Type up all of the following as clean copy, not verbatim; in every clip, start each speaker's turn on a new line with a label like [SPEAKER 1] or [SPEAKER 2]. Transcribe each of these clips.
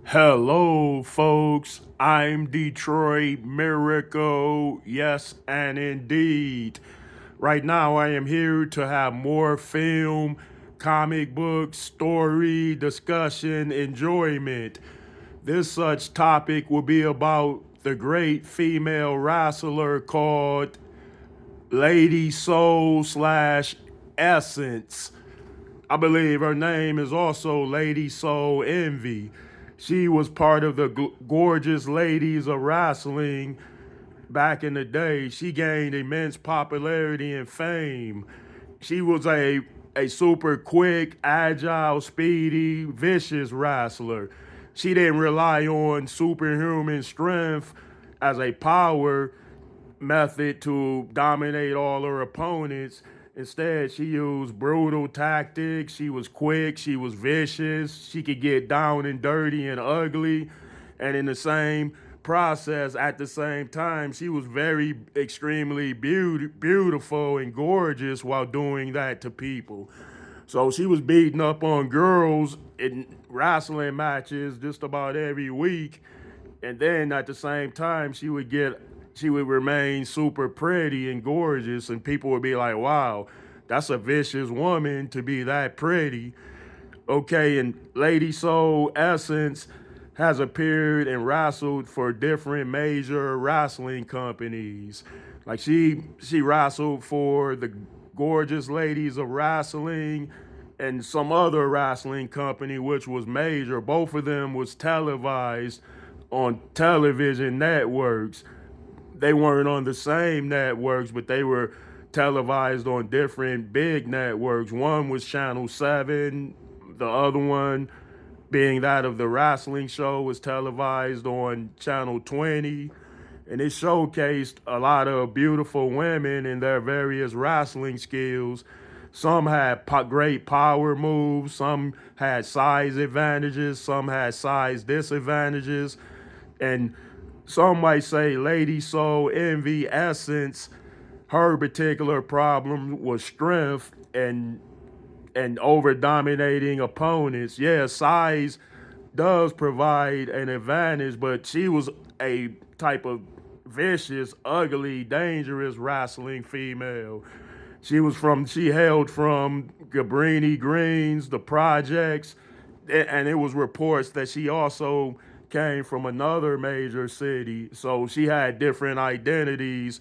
[SPEAKER 1] Hello, folks. I'm Detroit Miracle. Yes, and indeed. Right now, I am here to have more film, comic book, story, discussion, enjoyment. This such topic will be about the great female wrestler called Lady Soul slash Essence. I believe her name is also Lady Soul Envy. She was part of the gorgeous ladies of wrestling back in the day. She gained immense popularity and fame. She was a super quick, agile, speedy, vicious wrestler. She didn't rely on superhuman strength as a power method to dominate all her opponents. Instead, she used brutal tactics. She was quick. She was vicious. She could get down and dirty and ugly. And in the same process, at the same time, she was very extremely beautiful and gorgeous while doing that to people. So she was beating up on girls in wrestling matches just about every week. And then at the same time, she would remain super pretty and gorgeous, and people would be like, wow, that's a vicious woman to be that pretty. Okay, and Lady Soul Essence has appeared and wrestled for different major wrestling companies. Like she wrestled for the Gorgeous Ladies of Wrestling and some other wrestling company which was major. Both of them was televised on television networks. They weren't on the same networks, but they were televised on different big networks. One was Channel 7, the other one being that of the wrestling show was televised on Channel 20. And it showcased a lot of beautiful women and their various wrestling skills. Some had great power moves, some had size advantages, some had size disadvantages, and some might say Lady Soul Envy Essence, her particular problem was strength and over dominating opponents. Yeah, size does provide an advantage, but she was a type of vicious, ugly, dangerous wrestling female. She hailed from Cabrini Greens, the projects, and it was reports that she also came from another major city. So she had different identities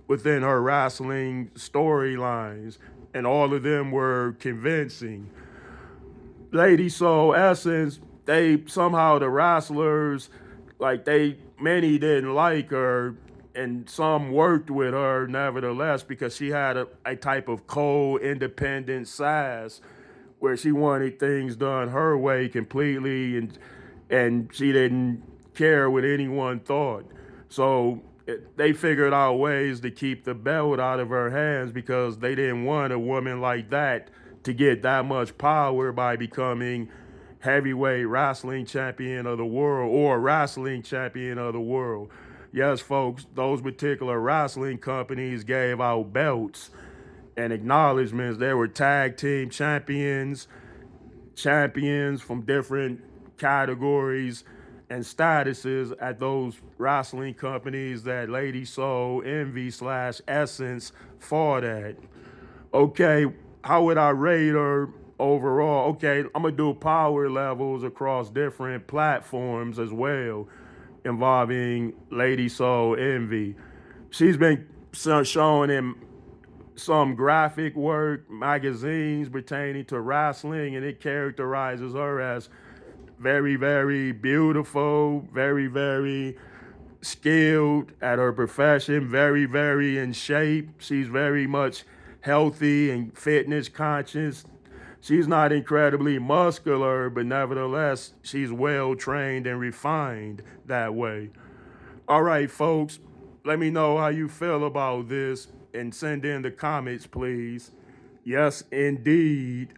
[SPEAKER 1] within her wrestling storylines, and all of them were convincing. Lady Soul Essence, they somehow the wrestlers, like they many didn't like her, and some worked with her nevertheless because she had a type of cold, independent sass where she wanted things done her way completely, and she didn't care what anyone thought. So they figured out ways to keep the belt out of her hands because they didn't want a woman like that to get that much power by becoming heavyweight wrestling champion of the world or wrestling champion of the world. Yes, folks, those particular wrestling companies gave out belts and acknowledgments. There were tag team champions from different categories and statuses at those wrestling companies that Lady Soul Envy slash Essence fought at. Okay, how would I rate her overall? Okay, I'm gonna do power levels across different platforms as well, involving Lady Soul Envy. She's been shown in some graphic work, magazines pertaining to wrestling, and it characterizes her as very, very beautiful, very, very skilled at her profession, very, very in shape. She's very much healthy and fitness conscious. She's not incredibly muscular, but nevertheless, she's well trained and refined that way. All right, folks, let me know how you feel about this and send in the comments, please. Yes, indeed.